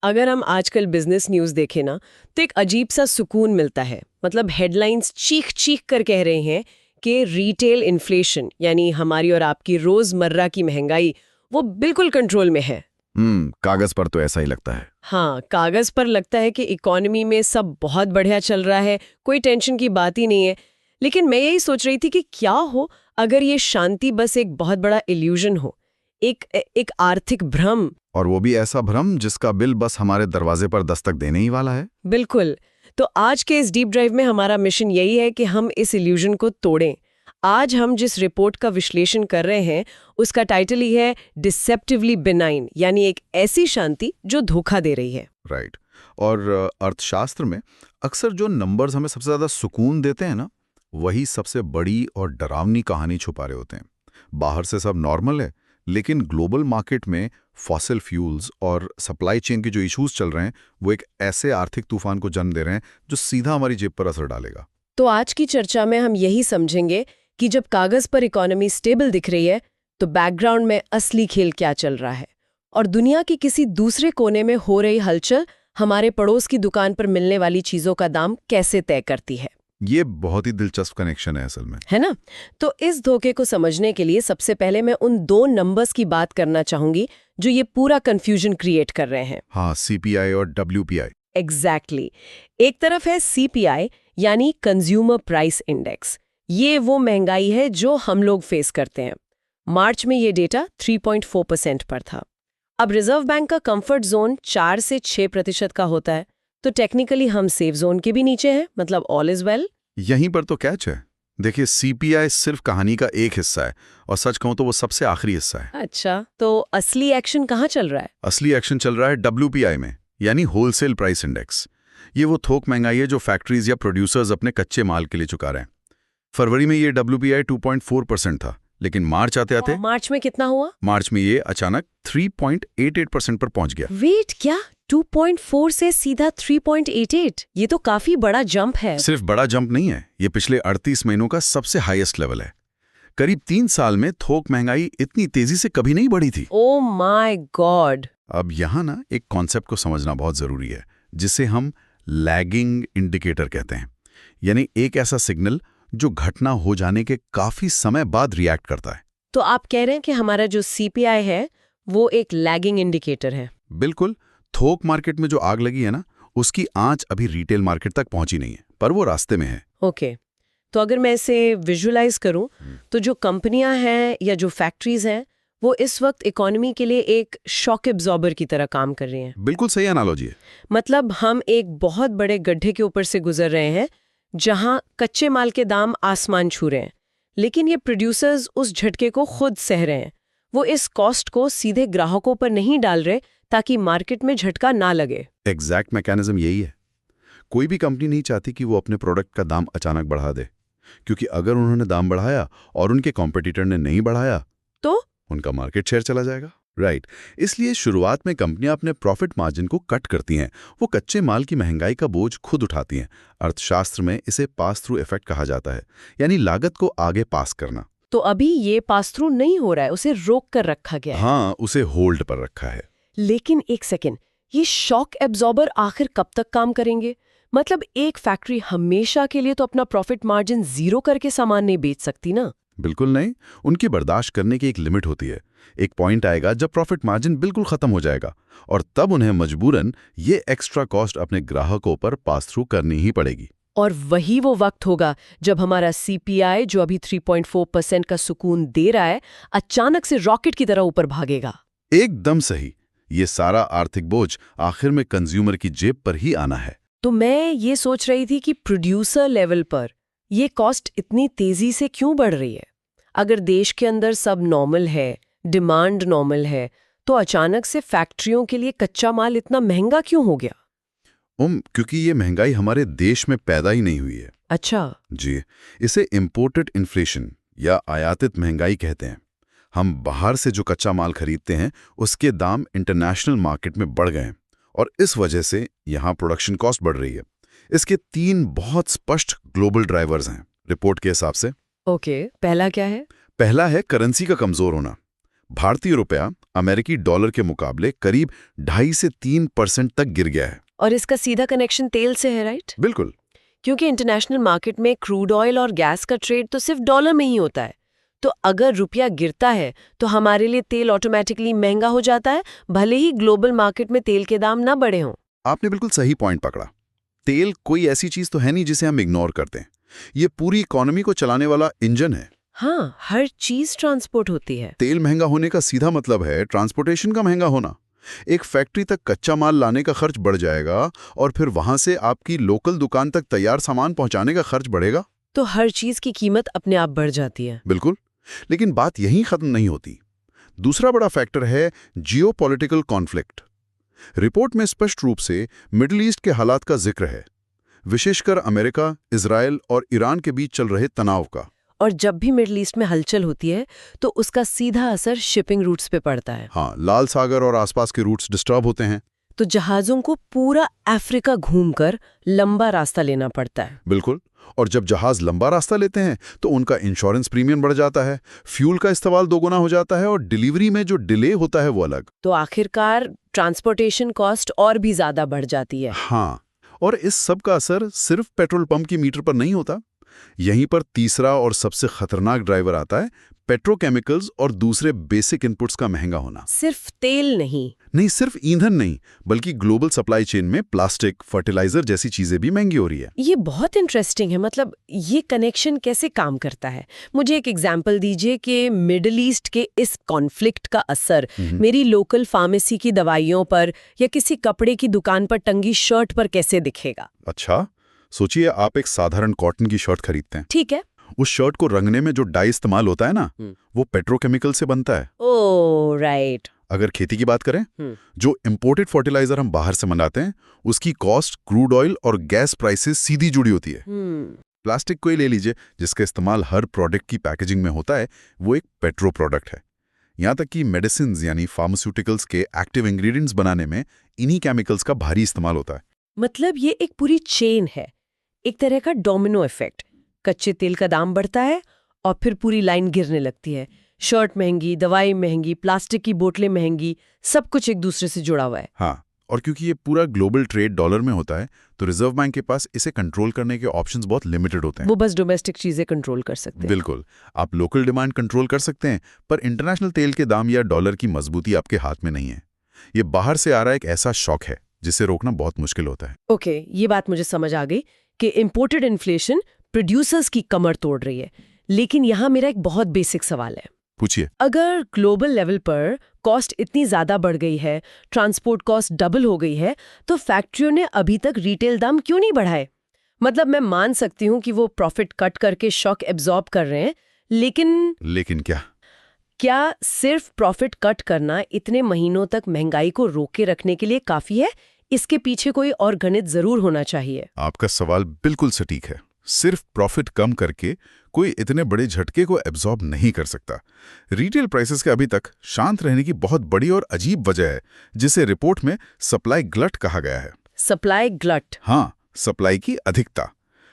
अगर हम आजकल बिजनेस न्यूज़ देखें ना तो एक अजीब सा सुकून मिलता है। मतलब हेडलाइंस चीख चीख कर कह रहे हैं कि रिटेल इन्फ्लेशन यानी हमारी और आपकी रोजमर्रा की महंगाई वो बिल्कुल कंट्रोल में है। कागज पर तो ऐसा ही लगता है। हाँ, कागज पर लगता है कि इकोनॉमी में सब बहुत बढ़िया चल रहा है, कोई टेंशन की बात ही नहीं है। लेकिन मैं यही सोच रही थी कि क्या हो अगर ये शांति बस एक बहुत बड़ा इल्यूजन हो, एक एक आर्थिक भ्रम। और वो भी ऐसा भ्रम जिसका बिल बस हमारे दरवाजे पर दस्तक देने ही वाला है। बिल्कुल। तो आज के इस डीप ड्राइव में हमारा मिशन यही है कि हम इस इल्यूजन को तोड़ें। आज हम जिस रिपोर्ट का विश्लेषण कर रहे हैं उसका टाइटल ही है डिसेप्टिवली बिनाइन, यानी एक ऐसी शांति जो धोखा दे रही है। राइट। और अर्थशास्त्र में अक्सर जो नंबर्स हमें सबसे ज्यादा सुकून देते हैं ना, वही सबसे बड़ी और डरावनी कहानी छुपा रहे होते हैं। बाहर से सब नॉर्मल है, लेकिन ग्लोबल मार्केट में फॉसिल फ्यूल्स और सप्लाई चेन के जो इश्यूज चल रहे हैं, वो एक ऐसे आर्थिक तूफान को जन्म दे रहे हैं जो सीधा हमारी जेब पर असर डालेगा। तो आज की चर्चा में हम यही समझेंगे कि जब कागज पर इकोनॉमी स्टेबल दिख रही है तो बैकग्राउंड में असली खेल क्या चल रहा है, और दुनिया के किसी दूसरे कोने में हो रही हलचल हमारे पड़ोस की दुकान पर मिलने वाली चीजों का दाम कैसे तय करती है। ये बहुत ही दिलचस्प कनेक्शन है असल में, है ना? तो इस धोखे को समझने के लिए सबसे पहले मैं उन दो नंबर्स की बात करना चाहूंगी जो ये पूरा कंफ्यूजन क्रिएट कर रहे हैं। हाँ, सीपीआई और डब्ल्यूपीआई। एग्जैक्टली। एक तरफ है सीपीआई यानी कंज्यूमर प्राइस इंडेक्स। ये वो महंगाई है जो हम लोग फेस करते हैं। मार्च में ये डेटा 3.4% पर था। अब रिजर्व बैंक का कंफर्ट जोन 4 से 6% का होता है, तो टेक्निकली हम सेफ जोन के भी नीचे हैं, मतलब ऑल इज वेल। यहीं पर तो कैच है। देखिए, सीपीआई सिर्फ कहानी का एक हिस्सा है, और सच कहूं तो वो सबसे आखिरी हिस्सा है। अच्छा, तो असली एक्शन कहाँ चल रहा है? असली एक्शन चल रहा है डब्ल्यूपीआई में, यानी होलसेल प्राइस इंडेक्स। ये वो थोक महंगाई है जो फैक्ट्रीज या प्रोड्यूसर्स अपने कच्चे माल के लिए चुका रहे हैं। फरवरी में ये डब्ल्यूपीआई 2.4% था, लेकिन मार्च आते आते मार्च में कितना हुआ? मार्च में ये अचानक 3.88% पर पहुंच गया। वेट, क्या 2.4 से सीधा 3.88? ये तो काफी बड़ा जंप है। सिर्फ बड़ा जंप नहीं है, ये पिछले 38 महीनों का सबसे हाईएस्ट लेवल है। करीब 3 साल में थोक महंगाई इतनी तेजी से कभी नहीं बढ़ी थी। Oh my God. अब यहाँ ना एक कॉन्सेप्ट को समझना बहुत जरूरी है, जिसे हम लैगिंग इंडिकेटर कहते हैं। यानी एक ऐसा सिग्नल जो घटना हो जाने के काफी समय बाद रिएक्ट करता है। तो आप कह रहे हैं कि हमारा जो सीपीआई है वो एक लैगिंग इंडिकेटर है? बिल्कुल। थोक मार्केट में जो आग लगी है ना, उसकी आंच अभी रिटेल मार्केट तक पहुंची नहीं है, पर वो रास्ते में है। ओके। तो अगर मैं इसे विजुअलाइज करूं तो जो कंपनियां हैं या जो फैक्ट्रीज हैं वो इस वक्त इकोनॉमी के लिए एक शॉक एब्जॉर्बर की तरह काम कर रही हैं। बिल्कुल सही एनालॉजी है। मतलब हम एक बहुत बड़े गड्ढे के ऊपर से गुजर रहे हैं जहां कच्चे माल के दाम आसमान छू रहे हैं, लेकिन ये प्रोड्यूसर्स उस झटके को खुद सह रहे हैं। वो इस कॉस्ट को सीधे ग्राहकों पर नहीं डाल रहे ताकि मार्केट में झटका ना लगे। एग्जैक्ट मैकेनिज्म यही है। कोई भी कंपनी नहीं चाहती कि वो अपने प्रोडक्ट का दाम अचानक बढ़ा दे, क्योंकि अगर उन्होंने दाम बढ़ाया और उनके कॉम्पिटिटर ने नहीं बढ़ाया तो उनका मार्केट शेयर चला जाएगा। राइट। इसलिए शुरुआत में कंपनियां अपने प्रॉफिट मार्जिन को कट करती हैं। वो कच्चे माल की महंगाई का बोझ खुद उठाती हैं। अर्थशास्त्र में इसे पास थ्रू इफेक्ट कहा जाता है, यानी लागत को आगे पास करना। तो अभी ये पास थ्रू नहीं हो रहा है, उसे रोक कर रखा गया है। हाँ, उसे होल्ड पर रखा है। लेकिन एक सेकेंड, ये शॉक एब्जॉर्बर आखिर कब तक काम करेंगे? मतलब एक फैक्ट्री हमेशा के लिए तो अपना प्रॉफिट मार्जिन जीरो करके सामान नहीं बेच सकती ना। बिल्कुल नहीं। उनकी बर्दाश्त करने की एक लिमिट होती है। एक पॉइंट आएगा जब प्रॉफिट मार्जिन बिल्कुल खत्म हो जाएगा, और तब उन्हें मजबूरन ये एक्स्ट्रा कॉस्ट अपने ग्राहकों पर पास थ्रू करनी ही पड़ेगी। और वही वो वक्त होगा जब हमारा सीपीआई, जो अभी 3.4% का सुकून दे रहा है, अचानक से रॉकेट की तरह ऊपर भागेगा। एकदम सही। ये सारा आर्थिक बोझ आखिर में कंज्यूमर की जेब पर ही आना है। तो मैं ये सोच रही थी कि प्रोड्यूसर लेवल पर ये कॉस्ट इतनी तेजी से क्यों बढ़ रही है? अगर देश के अंदर सब नॉर्मल है, डिमांड नॉर्मल है, तो अचानक से फैक्ट्रियों के लिए कच्चा माल इतना महंगा क्यों हो गया? क्योंकि ये महंगाई हमारे देश में पैदा ही नहीं हुई है। अच्छा जी, इसे इम्पोर्टेड इन्फ्लेशन या आयातित महंगाई कहते हैं। हम बाहर से जो कच्चा माल खरीदते हैं उसके दाम इंटरनेशनल मार्केट में बढ़ गए हैं, और इस वजह से यहाँ प्रोडक्शन कॉस्ट बढ़ रही है। इसके 3 बहुत स्पष्ट ग्लोबल ड्राइवर्स हैं रिपोर्ट के हिसाब से। ओके, पहला क्या है? पहला है करेंसी का कमजोर होना। भारतीय रुपया अमेरिकी डॉलर के मुकाबले करीब 2.5 से 3% तक गिर गया है। और इसका सीधा कनेक्शन तेल से है, राइट? बिल्कुल। क्योंकि इंटरनेशनल मार्केट में क्रूड ऑयल और गैस का ट्रेड तो सिर्फ डॉलर में ही होता है। तो अगर रुपया गिरता है तो हमारे लिए तेल ऑटोमेटिकली महंगा हो जाता है, भले ही ग्लोबल मार्केट में तेल के दाम ना बढ़े हों। आपने बिल्कुल सही पॉइंट पकड़ा। तेल कोई ऐसी चीज तो है नहीं जिसे हम इग्नोर करते हैं। ये पूरी इकोनॉमी को चलाने वाला इंजन है। हाँ, हर चीज ट्रांसपोर्ट होती है। तेल महंगा होने का सीधा मतलब है ट्रांसपोर्टेशन का महंगा होना। एक फैक्ट्री तक कच्चा माल लाने का खर्च बढ़ जाएगा और फिर वहां से आपकी लोकल दुकान तक तैयार सामान पहुंचाने का खर्च बढ़ेगा। तो हर चीज की कीमत अपने आप बढ़ जाती है। बिल्कुल। लेकिन बात यहीं खत्म नहीं होती। दूसरा बड़ा फैक्टर है जियोपॉलिटिकल कॉन्फ्लिक्ट। रिपोर्ट में स्पष्ट रूप से मिडिल ईस्ट के हालात का जिक्र है, विशेषकर अमेरिका, इजराइल और ईरान के बीच चल रहे तनाव का। और जब भी मिडिल ईस्ट में हलचल होती है तो उसका सीधा असर शिपिंग रूट्स पे पड़ता है। हाँ, लाल सागर और आसपास के रूट्स डिस्टर्ब होते हैं। तो जहाजों को पूरा अफ्रीका घूमकर लंबा रास्ता लेना पड़ता है। बिल्कुल। और जब जहाज लंबा रास्ता लेते हैं तो उनका इंश्योरेंस प्रीमियम बढ़ जाता है, फ्यूल का इस्तेमाल दोगुना हो जाता है और डिलीवरी में जो डिले होता है वो अलग। तो आखिरकार ट्रांसपोर्टेशन कॉस्ट और भी ज्यादा बढ़ जाती है। हाँ, और इस सब का असर सिर्फ पेट्रोल पंप की मीटर पर नहीं होता। यहीं पर तीसरा और सबसे खतरनाक ड्राइवर आता है पेट्रोकेमिकल्स और दूसरे बेसिक इनपुट्स का महंगा होना। सिर्फ तेल नहीं, सिर्फ ईंधन नहीं, बल्कि ग्लोबल सप्लाई चेन में प्लास्टिक, फर्टिलाइजर जैसी चीजें भी महंगी हो रही है। ये बहुत इंटरेस्टिंग है। मतलब ये कनेक्शन कैसे काम करता है? मुझे एक एग्जांपल दीजिए कि मिडिल ईस्ट के इस कॉन्फ्लिक्ट का असर मेरी लोकल फार्मेसी की दवाइयों पर या किसी कपड़े की दुकान पर टंगी शर्ट पर कैसे दिखेगा। अच्छा, सोचिए आप एक साधारण कॉटन की शर्ट खरीदते हैं। ठीक है। उस शर्ट को रंगने में जो डाई इस्तेमाल होता है ना, वो पेट्रोकेमिकल से बनता है। Oh right. अगर खेती की बात करें, जो इंपोर्टेड फर्टिलाइजर हम बाहर से मंगाते हैं, उसकी कॉस्ट क्रूड ऑयल और गैस प्राइसेस सीधी जुड़ी होती है। प्लास्टिक को ही ले लीजिए, जिसका इस्तेमाल हर प्रोडक्ट की पैकेजिंग में होता है, वो एक पेट्रो प्रोडक्ट है। यहाँ तक कि मेडिसिन यानी फार्मास्यूटिकल्स के एक्टिव इंग्रेडिएंट्स बनाने में इन्हीं केमिकल्स का भारी इस्तेमाल होता है। मतलब ये एक पूरी चेन है, एक तरह का डोमिनो इफेक्ट। कच्चे तेल का दाम बढ़ता है और फिर पूरी लाइन गिरने लगती है। शर्ट महंगी, दवाई महंगी, प्लास्टिक की बोतलें महंगी, सब कुछ एक दूसरे से जुड़ा हुआ है। हाँ, और क्योंकि ये पूरा ग्लोबल ट्रेड डॉलर में होता है, तो रिजर्व बैंक के पास इसे कंट्रोल करने के ऑप्शंस बहुत लिमिटेड होते हैं। वो बस डोमेस्टिक चीजें कंट्रोल कर सकते हैं। बिल्कुल। आप लोकल डिमांड कंट्रोल कर सकते हैं, पर इंटरनेशनल तेल के दाम या डॉलर की मजबूती आपके हाथ में नहीं है। ये बाहर से आ रहा एक ऐसा शॉक है जिसे रोकना बहुत मुश्किल होता है। ओके, ये बात मुझे समझ आ गई कि इंपोर्टेड इन्फ्लेशन प्रोड्यूसर्स की कमर तोड़ रही है। लेकिन यहाँ मेरा एक बहुत बेसिक सवाल है। पूछिए। अगर ग्लोबल लेवल पर कॉस्ट इतनी ज्यादा बढ़ गई है, ट्रांसपोर्ट कॉस्ट डबल हो गई है, तो फैक्ट्रियों ने अभी तक रिटेल दाम क्यों नहीं बढ़ाए? मतलब मैं मान सकती हूँ कि वो प्रॉफिट कट करके शॉक एब्जॉर्ब कर रहे हैं, लेकिन क्या सिर्फ प्रॉफिट कट करना इतने महीनों तक महंगाई को रोके रखने के लिए काफी है? इसके पीछे कोई और गणित जरूर होना चाहिए। आपका सवाल बिल्कुल सटीक है। सिर्फ प्रॉफिट कम करके कोई इतने बड़े झटके को एब्जॉर्ब नहीं कर सकता। रिटेल प्राइसेस के अभी तक शांत रहने की बहुत बड़ी और अजीब वजह है, जिसे रिपोर्ट में सप्लाई ग्लट कहा गया है। Supply glut? हाँ, सप्लाई की अधिकता।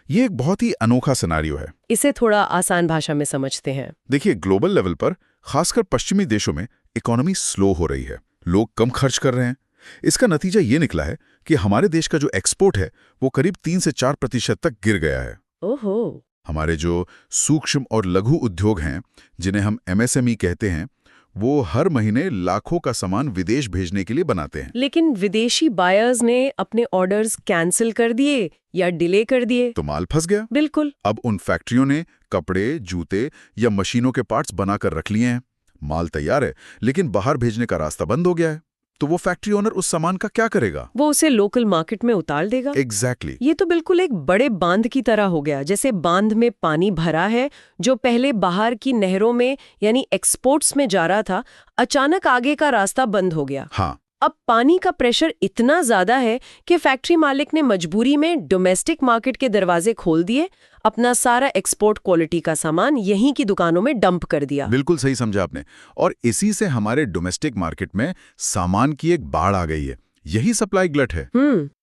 ये एक बहुत ही अनोखा सिनेरियो है। इसे थोड़ा आसान भाषा में समझते हैं। देखिए, ग्लोबल लेवल पर खासकर पश्चिमी देशों में इकोनॉमी स्लो हो रही है, लोग कम खर्च कर रहे हैं। इसका नतीजा ये निकला है कि हमारे देश का जो एक्सपोर्ट है वो करीब 3 से 4% तक गिर गया है। ओहो। हमारे जो सूक्ष्म और लघु उद्योग हैं, जिन्हें हम MSME कहते हैं, वो हर महीने लाखों का सामान विदेश भेजने के लिए बनाते हैं। लेकिन विदेशी बायर्स ने अपने ऑर्डर्स कैंसिल कर दिए या डिले कर दिए तो माल फंस गया। बिल्कुल। अब उन फैक्ट्रियों ने कपड़े, जूते या मशीनों के पार्ट्स बनाकर रख लिए हैं, माल तैयार है, लेकिन बाहर भेजने का रास्ता बंद हो गया है। तो वो फैक्ट्री ओनर उस सामान का क्या करेगा? वो उसे लोकल मार्केट में उतार देगा। एग्जैक्टली। ये तो बिल्कुल एक बड़े बांध की तरह हो गया। जैसे बांध में पानी भरा है जो पहले बाहर की नहरों में यानी एक्सपोर्ट्स में जा रहा था, अचानक आगे का रास्ता बंद हो गया। हाँ। अब पानी का प्रेशर इतना ज्यादा है कि फैक्ट्री मालिक ने मजबूरी में डोमेस्टिक मार्केट के दरवाजे खोल दिए, अपना सारा एक्सपोर्ट क्वालिटी का सामान यहीं की दुकानों में डंप कर दिया। बिल्कुल सही समझा आपने। और इसी से हमारे डोमेस्टिक मार्केट में सामान की एक बाढ़ आ गई है। यही सप्लाई ग्लट है।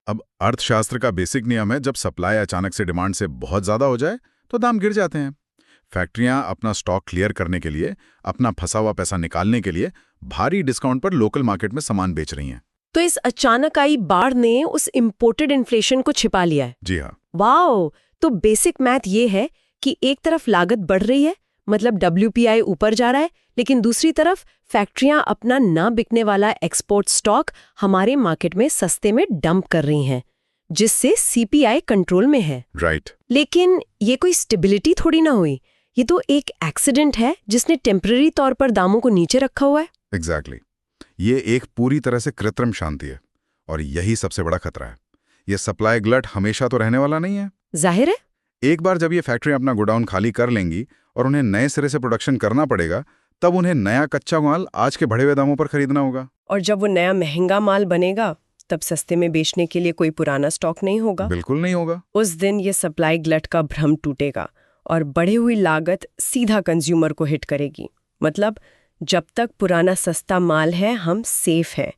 अब अर्थशास्त्र का बेसिक नियम है, जब सप्लाई अचानक से डिमांड से बहुत ज्यादा हो जाए तो दाम गिर जाते हैं। फैक्ट्रियां अपना स्टॉक क्लियर करने के लिए, अपना फंसा हुआ पैसा निकालने के लिए भारी डिस्काउंट पर लोकल मार्केट में सामान बेच रही हैं। तो इस अचानक आई बाढ़ ने उस इम्पोर्टेड इन्फ्लेशन को छिपा लिया है। जी हाँ। वाओ! तो बेसिक मैथ ये है कि एक तरफ लागत बढ़ रही है, मतलब WPI ऊपर जा रहा है, लेकिन दूसरी तरफ फैक्ट्रियां अपना ना बिकने वाला एक्सपोर्ट स्टॉक हमारे मार्केट में सस्ते में डंप कर रही हैं, जिससे CPI कंट्रोल में है। राइट। लेकिन ये कोई स्टेबिलिटी थोड़ी ना हुई, ये तो एक एक्सीडेंट है जिसने टेम्पररी तौर पर दामों को नीचे रखा हुआ है। एग्जैक्टली। ये एक पूरी तरह से कृत्रिम शांति है, और यही सबसे बड़ा खतरा है। ये सप्लाई ग्लट हमेशा तो रहने वाला नहीं है। जाहिर है। एक बार जब ये फैक्ट्री अपना गोडाउन खाली कर लेंगी और उन्हें नए सिरे से प्रोडक्शन करना पड़ेगा, तब उन्हें नया कच्चा माल आज के बढ़े हुए दामों पर खरीदना होगा। और जब वो नया महंगा माल बनेगा, तब सस्ते में बेचने के लिए कोई पुराना स्टॉक नहीं होगा। बिल्कुल नहीं होगा। उस दिन ये सप्लाई ग्लट का भ्रम टूटेगा और बढ़ी हुई लागत सीधा कंज्यूमर को हिट करेगी। मतलब जब तक पुराना सस्ता माल है, हम सेफ हैं,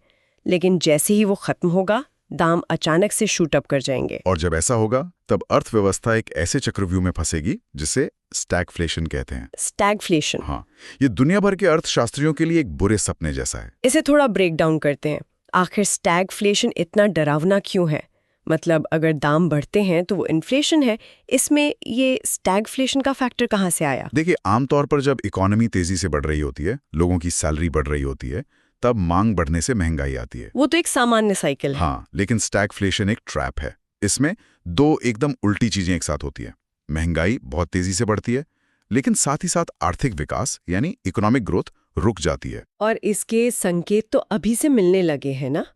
लेकिन जैसे ही वो खत्म होगा, दाम अचानक से शूट अप कर जाएंगे। और जब ऐसा होगा, तब अर्थव्यवस्था एक ऐसे चक्रव्यूह में फंसेगी जिसे स्टैगफ्लेशन कहते हैं। स्टैगफ्लेशन। हाँ, ये दुनिया भर के अर्थशास्त्रियों के लिए एक बुरे सपने जैसा है। इसे थोड़ा ब्रेक डाउन करते हैं। आखिर स्टैगफ्लेशन इतना डरावना क्यों है? मतलब अगर दाम बढ़ते हैं तो वो इन्फ्लेशन है, इसमें ये स्टैगफ्लेशन का फैक्टर कहाँ से आया? देखिए, आमतौर पर जब इकोनॉमी तेजी से बढ़ रही होती है, लोगों की सैलरी बढ़ रही होती है, तब मांग बढ़ने से महंगाई आती है। वो तो एक सामान्य साइकिल है। हाँ, लेकिन स्टैगफ्लेशन एक ट्रैप है। इसमें दो एकदम उल्टी चीजें एक साथ होती है। महंगाई बहुत तेजी से बढ़ती है, लेकिन साथ ही साथ आर्थिक विकास यानी इकोनॉमिक ग्रोथ रुक जाती है। और इसके संकेत तो अभी से मिलने लगे हैं ना।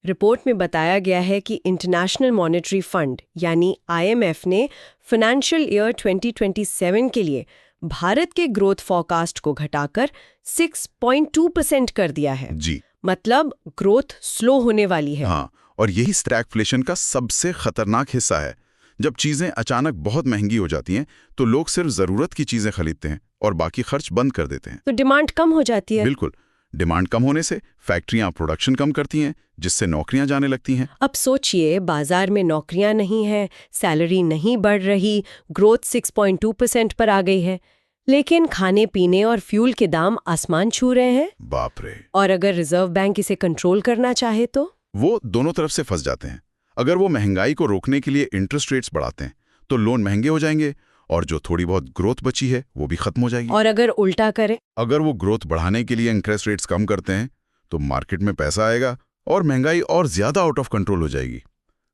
रिपोर्ट में बताया गया है कि इंटरनेशनल मॉनेटरी फंड यानी IMF ने फाइनेंशियल ईयर 2027 के लिए भारत के ग्रोथ फोरकास्ट को घटाकर 6.2% कर दिया है। जी। मतलब ग्रोथ स्लो होने वाली है। हाँ, और यही स्टैगफ्लेशन का सबसे खतरनाक हिस्सा है। जब चीजें अचानक बहुत महंगी हो जाती हैं, तो लोग सिर्फ जरूरत की चीजें खरीदते हैं और बाकी खर्च बंद कर देते हैं। तो डिमांड कम हो जाती है। बिल्कुल। डिमांड कम होने से फैक्ट्रियां प्रोडक्शन कम करती हैं, जिससे नौकरियां जाने लगती हैं। अब सोचिए, बाजार में नौकरियां नहीं हैं, सैलरी नहीं बढ़ रही, ग्रोथ 6.2% पर आ गई है, लेकिन खाने पीने और फ्यूल के दाम आसमान छू रहे हैं। बाप रे। और अगर रिजर्व बैंक इसे कंट्रोल करना चाहे तो वो दोनों तरफ से फंस जाते हैं। अगर वो महंगाई को रोकने के लिए इंटरेस्ट रेट्स बढ़ाते हैं, तो लोन महंगे हो जाएंगे और जो थोड़ी बहुत ग्रोथ बची है वो भी खत्म हो जाएगी। और अगर उल्टा करे, अगर वो ग्रोथ बढ़ाने के लिए इंटरेस्ट रेट्स कम करते हैं, तो मार्केट में पैसा आएगा और महंगाई और ज्यादा आउट ऑफ कंट्रोल हो जाएगी।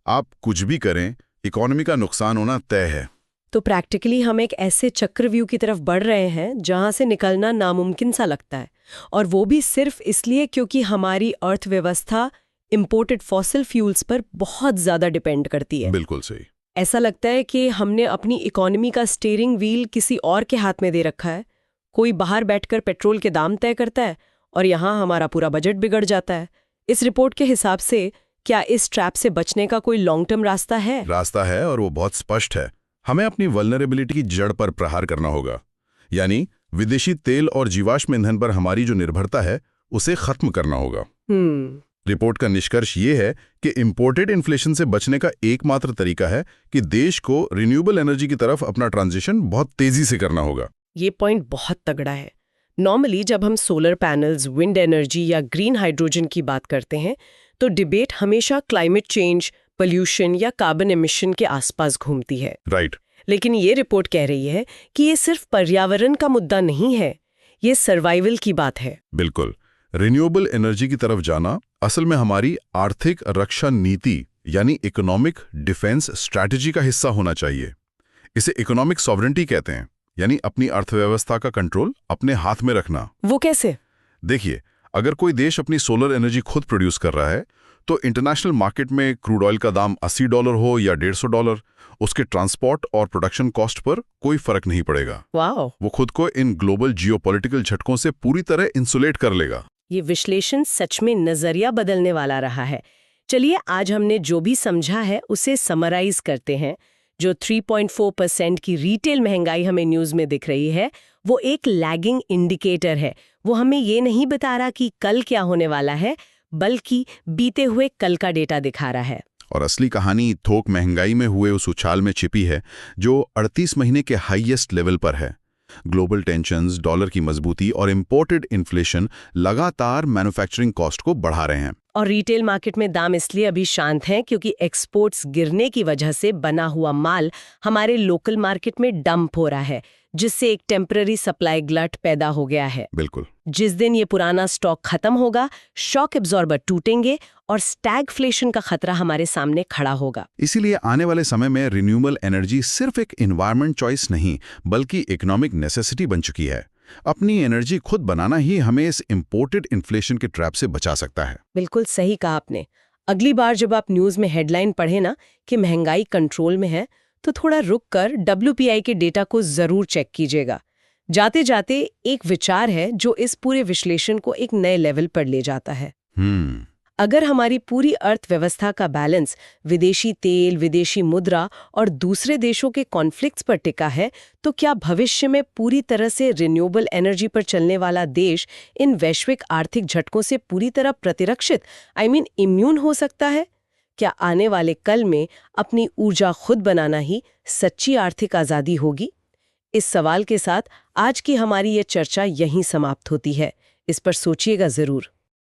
आप कुछ भी करें, इकोनॉमी का नुकसान होना तय है। तो प्रैक्टिकली हम एक ऐसे चक्रव्यूह की तरफ बढ़ रहे हैं जहां से निकलना नामुमकिन सा लगता है, और वो भी सिर्फ इसलिए क्योंकि हमारी अर्थव्यवस्था इंपोर्टेड फॉसिल फ्यूल्स पर बहुत ज्यादा डिपेंड करती है। बिल्कुल सही। ऐसा लगता है कि हमने अपनी इकोनॉमी का स्टीयरिंग व्हील किसी और के हाथ में दे रखा है। कोई बाहर बैठकर पेट्रोल के दाम तय करता है और यहाँ हमारा पूरा बजट बिगड़ जाता है। इस रिपोर्ट के हिसाब से क्या इस ट्रैप से बचने का कोई लॉन्ग टर्म रास्ता है? रास्ता है, और वो बहुत स्पष्ट है। हमें अपनी वल्नरेबिलिटी की जड़ पर प्रहार करना होगा, यानी विदेशी तेल और जीवाश्म ईंधन पर हमारी जो निर्भरता है उसे खत्म करना होगा। रिपोर्ट का निष्कर्ष ये है कि इंपोर्टेड इन्फ्लेशन से बचने का एकमात्र तरीका है कि देश को रिन्यूएबल एनर्जी की तरफ अपना ट्रांजिशन बहुत तेजी से करना होगा। ये पॉइंट बहुत तगड़ा है। नॉर्मली जब हम सोलर पैनल्स, विंड एनर्जी या ग्रीन हाइड्रोजन की बात करते हैं, तो डिबेट हमेशा क्लाइमेट चेंज, पोल्यूशन या कार्बन एमिशन के आसपास घूमती है। राइट। लेकिन ये रिपोर्ट कह रही है कि ये सिर्फ पर्यावरण का मुद्दा नहीं है, ये सर्वाइवल की बात है। बिल्कुल। रिन्यूएबल एनर्जी की तरफ जाना असल में हमारी आर्थिक रक्षा नीति यानी इकोनॉमिक डिफेंस स्ट्रैटेजी का हिस्सा होना चाहिए। इसे इकोनॉमिक सॉवरेंटी कहते हैं, यानी अपनी अर्थव्यवस्था का कंट्रोल अपने हाथ में रखना। वो कैसे? देखिए, अगर कोई देश अपनी सोलर एनर्जी खुद प्रोड्यूस कर रहा है, तो इंटरनेशनल मार्केट में क्रूड ऑयल का दाम $80 हो या $150, उसके ट्रांसपोर्ट और प्रोडक्शन कॉस्ट पर कोई फर्क नहीं पड़ेगा। वाओ! वो खुद को इन ग्लोबल जियोपॉलिटिकल झटकों से पूरी तरह इंसुलेट कर लेगा। ये विश्लेषण सच में नजरिया बदलने वाला रहा है। चलिए, आज हमने जो भी समझा है उसे समराइज करते हैं। जो 3.4% की रिटेल महंगाई हमें न्यूज़ में दिख रही है, वो एक लैगिंग इंडिकेटर है। वो हमें ये नहीं बता रहा कि कल क्या होने वाला है, बल्कि बीते हुए कल का डेटा दिखा रहा है। और असली कहानी थोक महंगाई में हुए उस उछाल में छिपी है जो 38 महीने के हाईएस्ट लेवल पर है। ग्लोबल टेंशन्स, डॉलर की मजबूती और इंपोर्टेड इन्फ्लेशन लगातार मैन्युफैक्चरिंग कॉस्ट को बढ़ा रहे हैं। और रिटेल मार्केट में दाम इसलिए अभी शांत हैं क्योंकि एक्सपोर्ट्स गिरने की वजह से बना हुआ माल हमारे लोकल मार्केट में डंप हो रहा है, जिससे एक टेम्पररी सप्लाई ग्लट पैदा हो गया है। बिल्कुल। जिस दिन ये पुराना स्टॉक खत्म होगा, शॉक एब्जॉर्बर टूटेंगे और स्टैगफ्लेशन का खतरा हमारे सामने खड़ा होगा। इसीलिए आने वाले समय में रिन्यूएबल एनर्जी सिर्फ एक एनवायरनमेंट चॉइस नहीं, बल्कि इकोनॉमिक नेसेसिटी बन चुकी है। अपनी एनर्जी खुद बनाना ही हमें इस इंपोर्टेड इन्फ्लेशन के ट्रैप से बचा सकता है। बिल्कुल सही कहा आपने। अगली बार जब आप न्यूज़ में हेडलाइन पढ़े ना कि महंगाई कंट्रोल में है, तो थोड़ा रुक कर WPI के डेटा को जरूर चेक कीजिएगा। जाते जाते एक विचार है जो इस पूरे विश्लेषण को एक नए लेवल पर ले जाता है। अगर हमारी पूरी अर्थव्यवस्था का बैलेंस विदेशी तेल, विदेशी मुद्रा और दूसरे देशों के कॉन्फ्लिक्ट्स पर टिका है, तो क्या भविष्य में पूरी तरह से रिन्यूएबल एनर्जी पर चलने वाला देश इन वैश्विक आर्थिक झटकों से पूरी तरह प्रतिरक्षित इम्यून हो सकता है? क्या आने वाले कल में अपनी ऊर्जा खुद बनाना ही सच्ची आर्थिक आज़ादी होगी? इस सवाल के साथ आज की हमारी ये चर्चा यहीं समाप्त होती है। इस पर सोचिएगा ज़रूर।